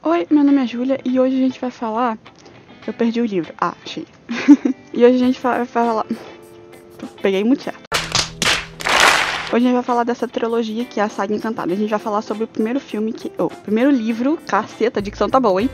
Oi, meu nome é Júlia e hoje a gente vai falar... Eu perdi o livro. Ah, achei. E hoje a gente vai falar... Peguei muito certo. Hoje a gente vai falar dessa trilogia que é a Saga Encantada. A gente vai falar sobre o primeiro filme que... primeiro livro, caceta, a dicção tá boa, hein?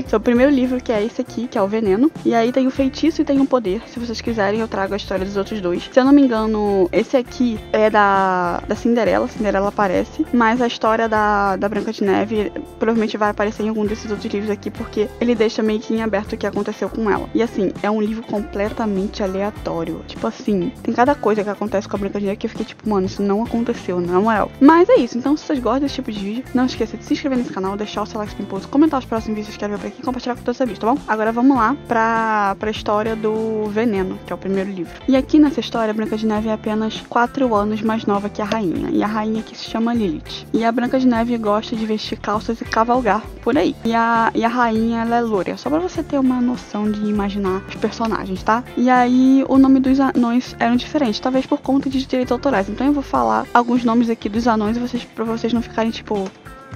Sobre o primeiro livro, que é esse aqui, que é o Veneno. E aí tem o Feitiço e tem o Poder. Se vocês quiserem, eu trago a história dos outros dois. Se eu não me engano, esse aqui é da Cinderela. Cinderela aparece. Mas a história da Branca de Neve provavelmente vai aparecer em algum desses outros livros aqui, porque ele deixa meio que em aberto o que aconteceu com ela. E assim, é um livro completamente aleatório. Tipo assim, tem cada coisa que acontece com a Branca de Neve que eu fiquei tipo, mano, isso não aconteceu, na moral. Mas é isso. Então, se vocês gostam desse tipo de vídeo, não esqueça de se inscrever nesse canal, deixar o seu like no post, comentar os próximos vídeos que vocês querem ver por aqui e compartilhar com todos os vídeos, tá bom? Agora vamos lá pra história do Veneno, que é o primeiro livro. E aqui nessa história, a Branca de Neve é apenas 4 anos mais nova que a rainha. E a rainha aqui se chama Lilith. E a Branca de Neve gosta de vestir calças e cavalgar por aí. E a rainha, ela é loura. Só pra você ter uma noção de imaginar os personagens, tá? E aí, o nome dos anões eram diferentes, talvez por conta de direitos autorais. Então eu vou falar alguns nomes aqui dos anões e pra vocês não ficarem tipo...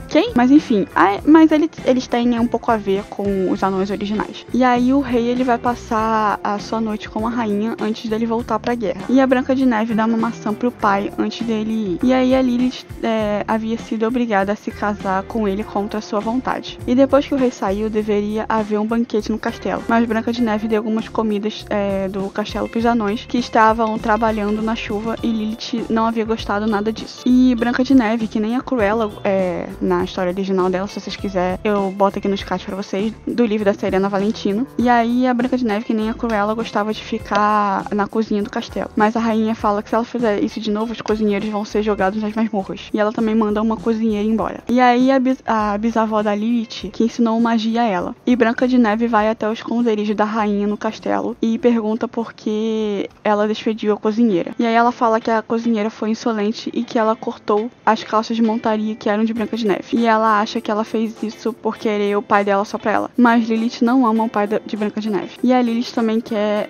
Quem? Mas enfim, mas eles têm um pouco a ver com os anões originais. E aí o rei, ele vai passar a sua noite com a rainha antes dele voltar pra guerra. E a Branca de Neve dá uma maçã pro pai antes dele ir. E aí a Lilith havia sido obrigada a se casar com ele contra a sua vontade. E depois que o rei saiu, deveria haver um banquete no castelo. Mas Branca de Neve deu algumas comidas do castelo pros anões que estavam trabalhando na chuva, e Lilith não havia gostado nada disso. E Branca de Neve, que nem a Cruella na história original dela, se vocês quiserem, eu boto aqui nos cards pra vocês, do livro da Serena Valentino. E aí a Branca de Neve, que nem a Cruella, gostava de ficar na cozinha do castelo. Mas a rainha fala que se ela fizer isso de novo, os cozinheiros vão ser jogados nas masmorras. E ela também manda uma cozinheira embora. E aí a bisavó da Lilith, que ensinou magia a ela. E Branca de Neve vai até o esconderijo da rainha no castelo e pergunta por que ela despediu a cozinheira. E aí ela fala que a cozinheira foi insolente e que ela cortou as calças de montaria que eram de Branca de Neve. E ela acha que ela fez isso por querer o pai dela só pra ela. Mas Lilith não ama o pai de Branca de Neve. E a Lilith também quer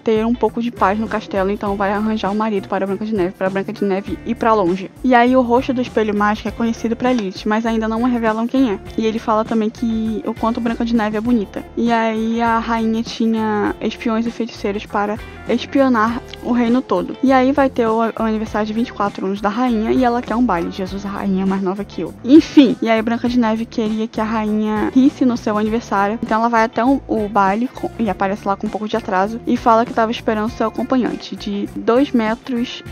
ter um pouco de paz no castelo, então vai arranjar um marido para a Branca de Neve, ir pra longe. E aí o rosto do espelho mágico é conhecido pra Lilith, mas ainda não revelam quem é. E ele fala também que o quanto Branca de Neve é bonita. E aí a rainha tinha espiões e feiticeiros para espionar o reino todo. E aí vai ter o aniversário de 24 anos da rainha e ela quer um baile. Jesus, a rainha é mais nova que eu. Enfim, e aí Branca de Neve queria que a rainha risse no seu aniversário. Então ela vai até o baile e aparece lá com um pouco de atraso e fala que estava esperando seu acompanhante de 2,5 metros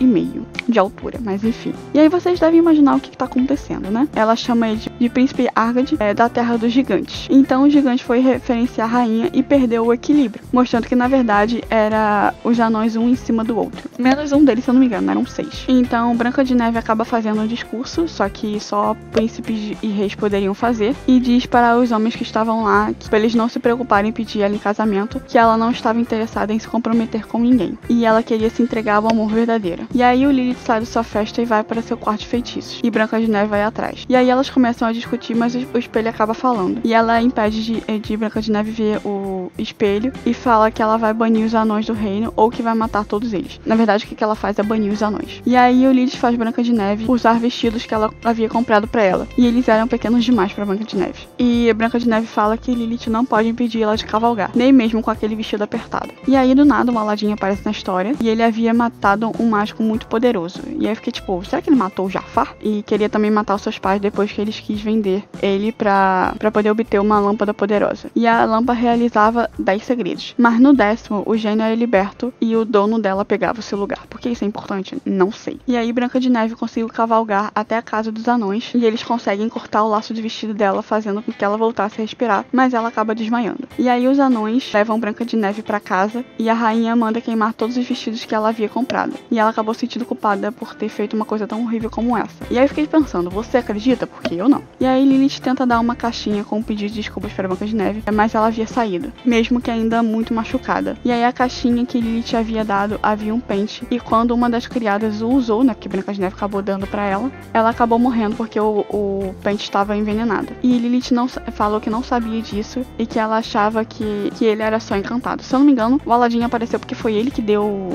de altura, mas enfim. E aí vocês devem imaginar o que tá acontecendo, né? Ela chama ele de Príncipe Argad, da Terra dos Gigantes. Então o gigante foi referenciar a rainha e perdeu o equilíbrio, mostrando que na verdade era os anões um em cima do outro. Menos um deles, se eu não me engano, eram 6. Então Branca de Neve acaba fazendo um discurso, só que só príncipes e reis poderiam fazer, e diz para os homens que estavam lá que pra eles não se preocuparem em pedir ela em casamento, que ela não estava interessada em se comprometer com ninguém, e ela queria se entregar ao amor verdadeiro. E aí o Lilith sai da sua festa e vai para seu quarto de feitiços, e Branca de Neve vai atrás. E aí elas começam a discutir, mas o espelho acaba falando, e ela impede de Branca de Neve ver o espelho e fala que ela vai banir os anões do reino ou que vai matar todos eles. Na verdade, o que ela faz é banir os anões. E aí o Lilith faz Branca de Neve usar vestidos que ela havia comprado pra ela, e eles eram pequenos demais pra Branca de Neve. E Branca de Neve fala que Lilith não pode impedir ela de cavalgar, nem mesmo com aquele vestido apertado. E aí do nada o Aladdin aparece na história, e ele havia matado um mágico muito poderoso. E aí eu fiquei tipo, será que ele matou o Jafar? E queria também matar os seus pais depois que eles quis vender ele pra poder obter uma lâmpada poderosa. E a lâmpada realizava 10 segredos. Mas no 10º, o gênio era liberto e o dono dela pegava o seu lugar. Por que isso é importante? Não sei. E aí Branca de Neve conseguiu cavalgar até a casa dos anões, e eles conseguem cortar o laço de vestido dela, fazendo com que ela voltasse a respirar, mas ela acaba desmaiando. E aí os anões levam Branca de Neve pra casa, e a rainha manda queimar todos os vestidos que ela havia comprado. E ela acabou se sentindo culpada por ter feito uma coisa tão horrível como essa. E aí eu fiquei pensando, você acredita? Porque eu não. E aí Lilith tenta dar uma caixinha com um pedido de desculpas para Branca de Neve, mas ela havia saído, mesmo que ainda muito machucada. E aí a caixinha que Lilith havia dado havia um pente, e quando uma das criadas o usou, né, que Branca de Neve acabou dando pra ela acabou morrendo porque o pente estava envenenado. E Lilith falou que não sabia disso e que ela achava que ele era só encantado. Se eu não me engano, o Aladdin apareceu porque foi ele que deu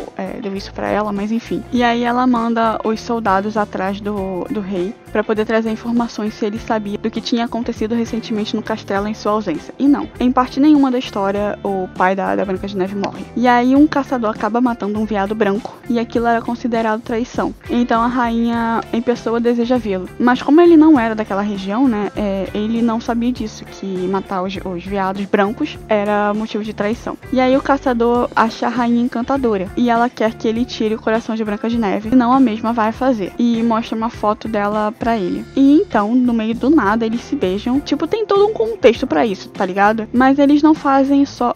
isso pra ela, mas enfim. E aí ela manda os soldados atrás do rei pra poder trazer informações se ele sabia do que tinha acontecido recentemente no castelo em sua ausência. E não, em parte nenhuma da história, o pai da Branca de Neve morre. E aí um caçador acaba matando um veado branco, e aquilo era considerado traição. Então a rainha em pessoa deseja vê-lo. Mas como ele não era daquela região, né, ele não sabia disso, que matar os veados brancos era motivo de traição. E aí o caçador acha a rainha encantadora, e ela quer que ele tire o coração de Branca de Neve, e não a mesma vai fazer. E mostra uma foto dela pra ele. E então, no meio do nada, eles se beijam. Tipo, tem todo um contexto pra isso, tá ligado? Mas eles não fazem só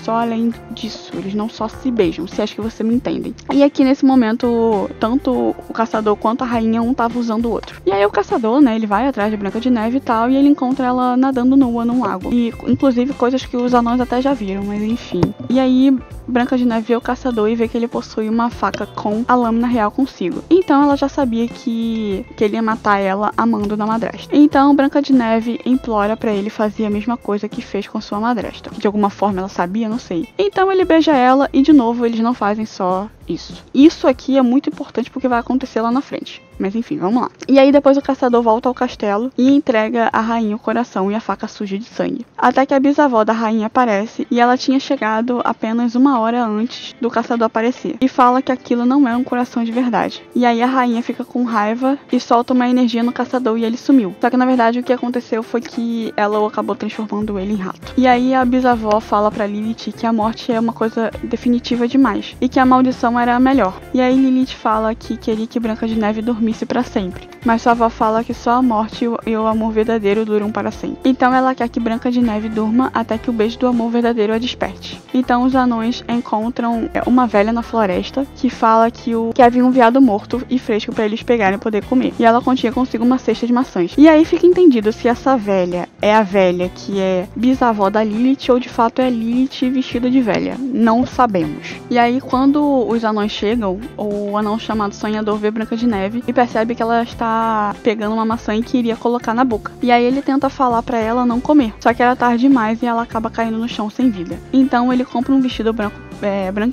além disso. Eles não só se beijam, se acho que você me entendem. E aqui nesse momento, tanto o caçador quanto a rainha, um tava usando o outro. E aí o caçador, né, ele vai atrás de Branca de Neve e tal, e ele encontra ela nadando nua num lago. E inclusive coisas que os anões até já viram, mas enfim. E aí Branca de Neve vê o caçador e vê que ele possui uma faca com a lâmina real consigo. Então ela já sabia que ele ia matar ela amando da madrasta. Então Branca de Neve implora pra ele fazer a mesma coisa que fez com sua madrasta. De alguma forma ela sabia, não sei. Então ele beija ela e de novo eles não fazem só isso. Isso aqui é muito importante porque vai acontecer lá na frente. Mas enfim, vamos lá. E aí depois o caçador volta ao castelo e entrega à rainha o coração e a faca suja de sangue. Até que a bisavó da rainha aparece e ela tinha chegado apenas 1 hora antes do caçador aparecer. E fala que aquilo não é um coração de verdade. E aí a rainha fica com raiva e solta uma energia no caçador e ele sumiu. Só que na verdade o que aconteceu foi que ela acabou transformando ele em rato. E aí a bisavó fala pra Lilith que a morte é uma coisa definitiva demais. E que a maldição era a melhor. E aí Lilith fala que queria que Branca de Neve dormisse pra sempre. Mas sua avó fala que só a morte e o amor verdadeiro duram para sempre. Então ela quer que Branca de Neve durma até que o beijo do amor verdadeiro a desperte. Então os anões encontram uma velha na floresta que fala que havia um veado morto e fresco pra eles pegarem e poder comer. E ela continha consigo uma cesta de maçãs. E aí fica entendido se essa velha é a velha que é bisavó da Lilith ou de fato é Lilith vestida de velha. Não sabemos. E aí quando os anões chegam, o anão chamado Sonhador vê Branca de Neve e percebe que ela está pegando uma maçã e queria colocar na boca. E aí ele tenta falar pra ela não comer. Só que era tarde demais e ela acaba caindo no chão sem vida. Então ele compra um vestido branco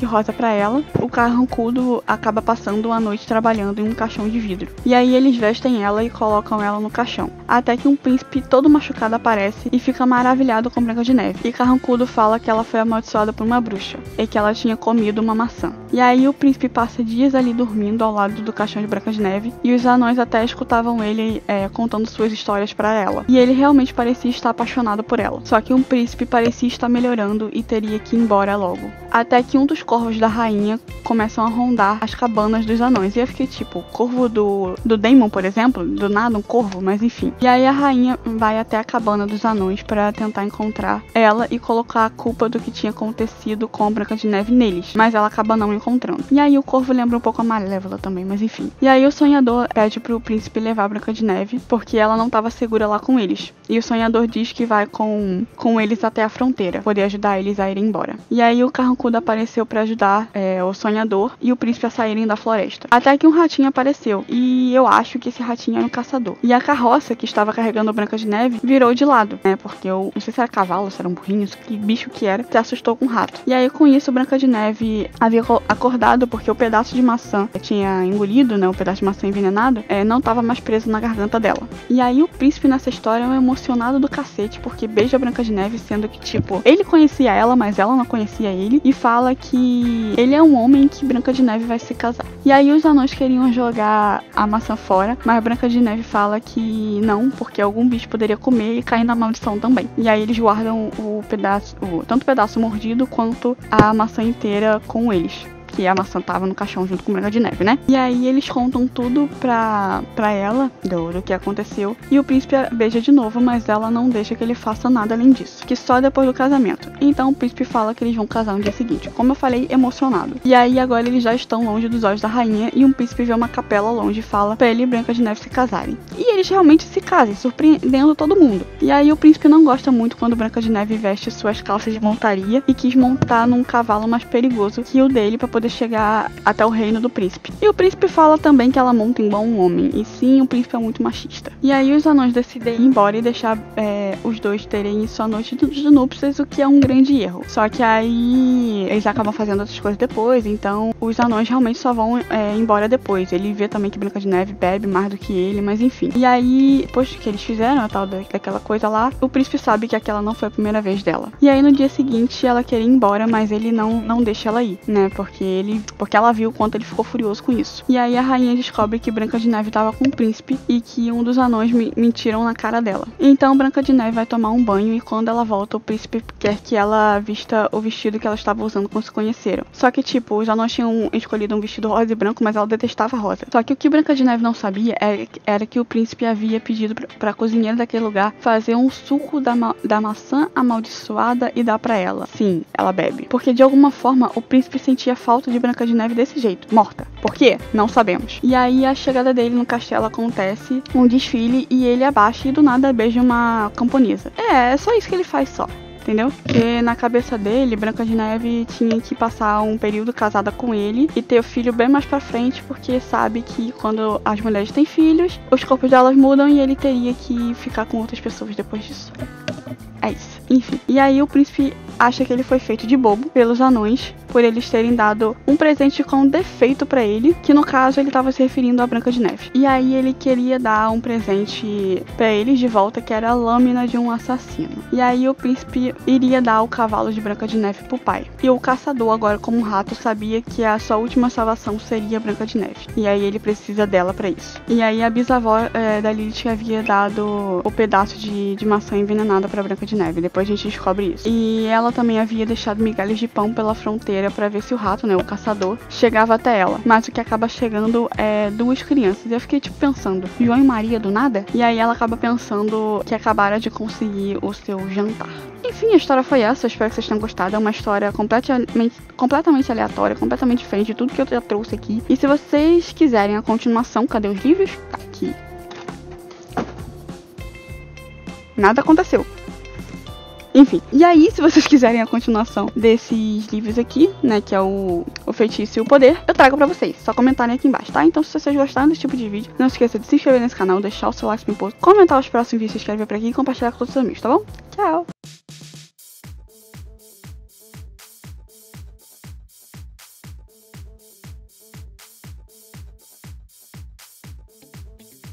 e rosa pra ela. O carrancudo acaba passando a noite trabalhando em um caixão de vidro. E aí eles vestem ela e colocam ela no caixão. Até que um príncipe todo machucado aparece e fica maravilhado com Branca de Neve. E Carrancudo fala que ela foi amaldiçoada por uma bruxa e que ela tinha comido uma maçã. E aí o príncipe passa dias ali dormindo ao lado do caixão de Branca de Neve e os anões até escutavam ele contando suas histórias pra ela. E ele realmente parecia estar apaixonado por ela. Só que um príncipe parecia estar melhorando e teria que ir embora logo. Até que um dos corvos da rainha começam a rondar as cabanas dos anões. E eu fiquei tipo, o corvo do Daemon, por exemplo, do nada um corvo, mas enfim. E aí a rainha vai até a cabana dos anões para tentar encontrar ela e colocar a culpa do que tinha acontecido com a Branca de Neve neles. Mas ela acaba não encontrando. E aí o corvo lembra um pouco a Malévola também, mas enfim. E aí o sonhador pede pro príncipe levar a Branca de Neve porque ela não estava segura lá com eles. E o sonhador diz que vai com eles até a fronteira, poder ajudar eles a irem embora. E aí o Carrancudo apareceu para ajudar o sonhador e o príncipe a saírem da floresta. Até que um ratinho apareceu. E eu acho que esse ratinho era um caçador. E a carroça que estava carregando a Branca de Neve virou de lado, né? Porque eu não sei se era cavalo, se era um burrinho, que bicho que era, se assustou com o rato. E aí com isso Branca de Neve havia acordado porque o pedaço de maçã tinha engolido, né? O pedaço de maçã envenenado, não estava mais preso na garganta dela. E aí o príncipe nessa história é um emocionado do cacete, porque beija a Branca de Neve, sendo que, tipo, ele conhecia ela, mas ela não conhecia ele, e fala que ele é um homem que Branca de Neve vai se casar. E aí os anões queriam jogar a maçã fora, mas Branca de Neve fala que não, porque algum bicho poderia comer e cair na maldição também. E aí eles guardam tanto o pedaço mordido quanto a maçã inteira com eles. Que a maçã tava no caixão junto com Branca de Neve, né? E aí eles contam tudo pra ela do que aconteceu. E o príncipe beija de novo, mas ela não deixa que ele faça nada além disso. Que só depois do casamento. Então o príncipe fala que eles vão casar no dia seguinte. Como eu falei, emocionado. E aí agora eles já estão longe dos olhos da rainha. E um príncipe vê uma capela longe e fala pra ele e Branca de Neve se casarem. E eles realmente se casam, surpreendendo todo mundo. E aí o príncipe não gosta muito quando Branca de Neve veste suas calças de montaria e quis montar num cavalo mais perigoso que o dele pra poder poder chegar até o reino do príncipe. E o príncipe fala também que ela monta igual um homem. E sim, o príncipe é muito machista. E aí os anões decidem ir embora e deixar os dois terem sua noite de núpcias, o que é um grande erro. Só que aí eles acabam fazendo outras coisas depois, então os anões realmente só vão embora depois. Ele vê também que Branca de Neve bebe mais do que ele, mas enfim. E aí, depois que eles fizeram a tal daquela coisa lá, o príncipe sabe que aquela não foi a primeira vez dela. E aí no dia seguinte ela quer ir embora, mas ele não deixa ela ir, né? Porque ela viu o quanto ele ficou furioso com isso. E aí a rainha descobre que Branca de Neve estava com o príncipe e que um dos anões mentiram na cara dela. Então Branca de Neve vai tomar um banho e quando ela volta, o príncipe quer que ela vista o vestido que ela estava usando quando se conheceram. Só que, tipo, os anões tinham escolhido um vestido rosa e branco, mas ela detestava rosa. Só que o que Branca de Neve não sabia era que o príncipe havia pedido pra cozinheira daquele lugar fazer um suco da maçã amaldiçoada e dar pra ela. Sim, ela bebe. Porque de alguma forma o príncipe sentia falta de Branca de Neve desse jeito, morta. Por quê? Não sabemos. E aí a chegada dele no castelo acontece, um desfile, e ele abaixa e do nada beija uma camponesa. É só isso que ele faz só. Entendeu? Porque na cabeça dele, Branca de Neve tinha que passar um período casada com ele e ter o filho bem mais pra frente, porque sabe que quando as mulheres têm filhos, os corpos delas mudam e ele teria que ficar com outras pessoas depois disso. É isso. Enfim. E aí o príncipe acha que ele foi feito de bobo pelos anões, por eles terem dado um presente com defeito pra ele, que no caso ele tava se referindo a Branca de Neve. E aí ele queria dar um presente pra eles de volta, que era a lâmina de um assassino. E aí o príncipe iria dar o cavalo de Branca de Neve pro pai. E o caçador, agora como rato, sabia que a sua última salvação seria Branca de Neve. E aí ele precisa dela pra isso. E aí a bisavó da Lilith havia dado o pedaço de maçã envenenada pra Branca de Neve. Depois a gente descobre isso. E ela também havia deixado migalhas de pão pela fronteira pra ver se o rato, né, o caçador, chegava até ela. Mas o que acaba chegando é 2 crianças. E eu fiquei tipo pensando, João e Maria do nada? E aí ela acaba pensando que acabaram de conseguir o seu jantar. Enfim, a história foi essa. Eu espero que vocês tenham gostado. É uma história completamente aleatória, completamente diferente de tudo que eu já trouxe aqui. E se vocês quiserem a continuação, cadê os livros? Tá aqui. Nada aconteceu. Enfim, e aí, se vocês quiserem a continuação desses livros aqui, né, que é o Feitiço e o Poder, eu trago pra vocês. Só comentarem aqui embaixo, tá? Então, se vocês gostaram desse tipo de vídeo, não se esqueça de se inscrever nesse canal, deixar o seu like no post, comentar os próximos vídeos que vocês querem ver por aqui e compartilhar com todos os amigos, tá bom? Tchau!